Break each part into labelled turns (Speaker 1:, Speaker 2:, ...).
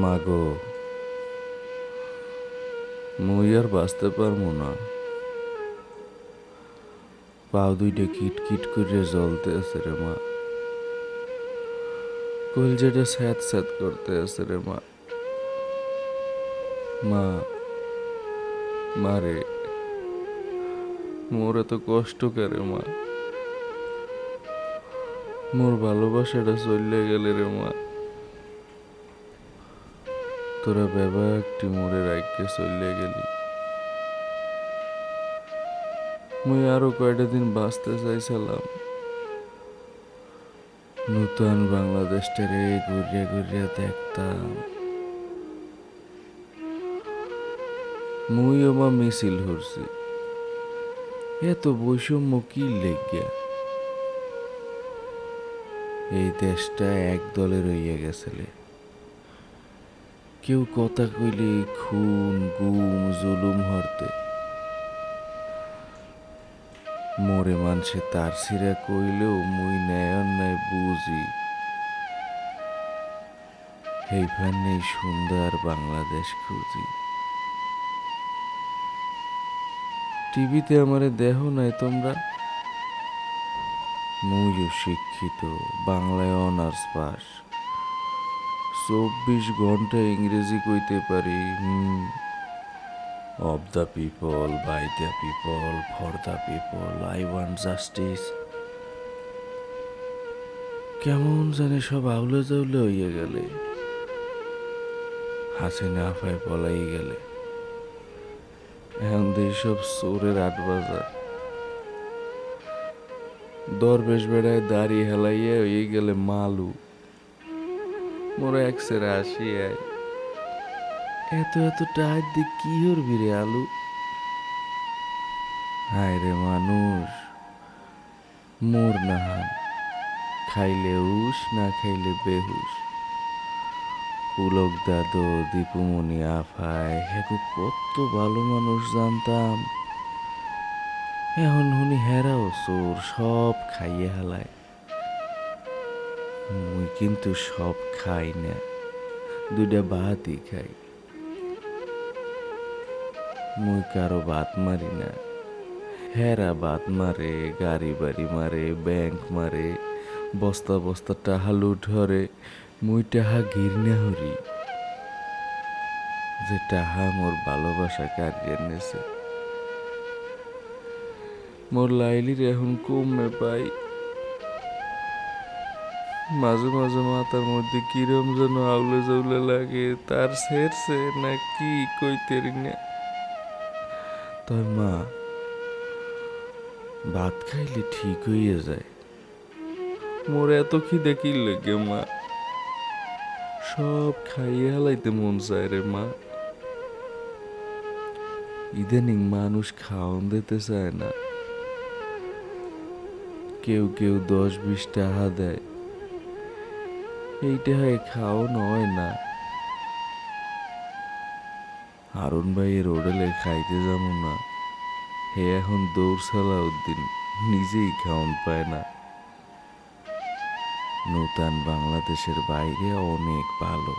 Speaker 1: মাগো, মুই আর বাঁচতে পারবো না। পাও দুইটা কিটকিট করে জ্বলতে আছে রে মা। কলজেটা স্যাঁত স্যাঁত করতে আছে রে মা। মা, মারে, মোর এত কষ্ট করে মা। মোর ভালোবাসাটা চলে গেলে রে মা। তোরা বেবা একটি মোরে রাইখকে চলে গেলি। মুই আরো কয়টা দিন বাঁচতে চাইছিলাম। নূতন বাংলাদেশটারে ঘুরিয়া ঘুরিয়া দেখতাম। মুইও মা মিছিল হরছি, এত বৈষম্য কি লেগিয়া। এই দেশটা এক দলে রইয়া গেছিলে। কেউ কথা কইলে খুন গুম জুলুম হরতে। মোরে মানসে তার সিরা কইলেও মুই ন্যায় অন্যায় বুঝি। এইখানেই সুন্দর বাংলাদেশ খুঁজি। টিভিতে আমারে দেহ নাই তোমরা। মুইও শিক্ষিত, বাংলায় অনার্স পাস, 24 ঘন্টা ইংরেজি কইতে পারি। Of the people, by the people, for the people, I want justice. কেমন জানি সব আউলে জাউলে হইয়া গেলে। হাসিনা আফায় পলাই গেলে। এখন সব চোরের আট বাজার। দরবেশ বেড়ায় দাড়ি হেলাইয়া হয়ে গেলে মালু। মোরা এক সেরে আসি আয়। এত এত টাইট দিয়ে কি হরবি রে আলু। হায় রে মানুষ, মোর নাহান, খাইলে উস না খাইলে বেহুশ। পুলক দাদু, দীপুমণি আফায় হেগো কত ভালো মানুষ জানতাম। এখন হুনি হেরাও চোর, সব খাইয়ে হেলায়। মুই কিন্তু সব খাই না, দুইটা ভাতই খাই। মুই কারো বাত মারি না। হেরা বাত মারে, গাড়ি বাড়ি মারে, ব্যাংক মারে, বস্তা বস্তা টাহা লুট হরে। মুই টাহা ঘিরনা হরি। যে টাহা মোর ভালোবাসা কারিয়ে নেছে। মোর লাইলির এখন কমে পাই। মাঝে মাঝে মাথার মধ্যে কিরম যেন আউলে জাউলে লাগে, তার সেরছে না কি কইতেরি না। তয় মা, ভাত খাইলে ঠিক হইয়া যায়। মোর এত খিদে কি লাগে মা। সব খাইয়ে হালাইতে মন চায় রে মা। ইদানিং মানুষ খাওন দিতে চায় না। কেউ কেউ 10-20 টাকা দেয়, এই টাকায় খাওন হয় না। হারুন ভাইয়ের হোটেলে খাইতে যাবো না, হে এখন দৌড় সালাউদ্দিন, নিজেই খাওন পায় না। নূতন বাংলাদেশের বাইরে অনেক ভালো,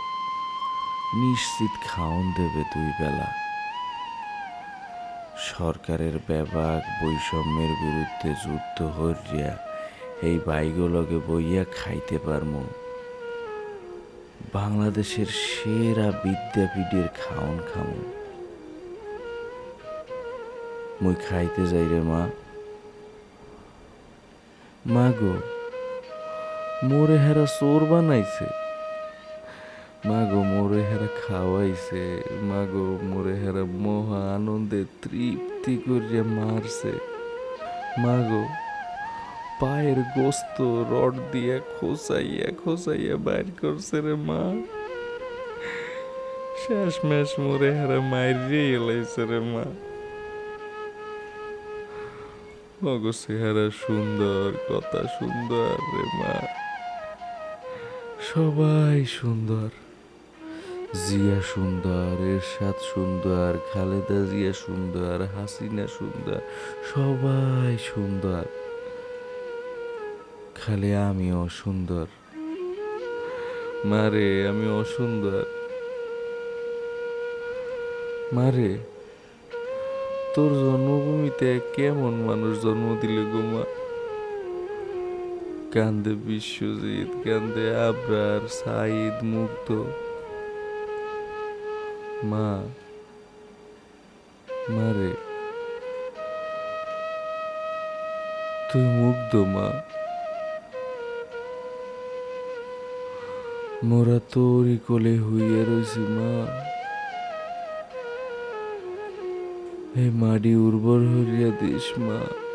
Speaker 1: নিশ্চিত খাওন দেবে 2 বেলা। সরকারের ব্যাপক বৈষম্যের বিরুদ্ধে যুদ্ধ হইয়া এই বাইগুলোকে বইয়া খাইতে পারমু। বাংলাদেশের সেরা বিদ্যাপীঠের খাওন খামু। মুই খাইতে যাই রে মা। মাগো, মোরে হেরা চোর বানাইছে। মাগো, মোরে হেরা খাওয়াইছে। মাগো, মোরে হেরা মহা আনন্দে তৃপ্তি করিয়া মারছে। মাগো, পায়ের গোস্ত রড দিয়ে খোঁচাইয়া খোঁচাইয়া বাইর করছে রে মা। শেষ মেশ মোরে হেরা মাইরে এলাইছে রে মা। মগো চেহারা সুন্দর, কথা সুন্দর রে মা। সবাই সুন্দর। জিয়া সুন্দর, এরশাদ সুন্দর, খালেদা জিয়া সুন্দর, হাসিনা সুন্দর, সবাই সুন্দর। খালি আমি অসুন্দর। মারে, আমি অসুন্দর। মারে, তোর জন্মভূমিতে কেমন মানুষ জন্ম দিলে গো মা? কান্দে বিশ্বজিৎ, কান্দে আবরার, সাইদ, মুগ্ধ। মা, মারে, তুই মুগ্ধ মা। মোরা তোরই কোলে হইয়া রইছি মা। এই মাটি উর্বর হইয়া দিস মা।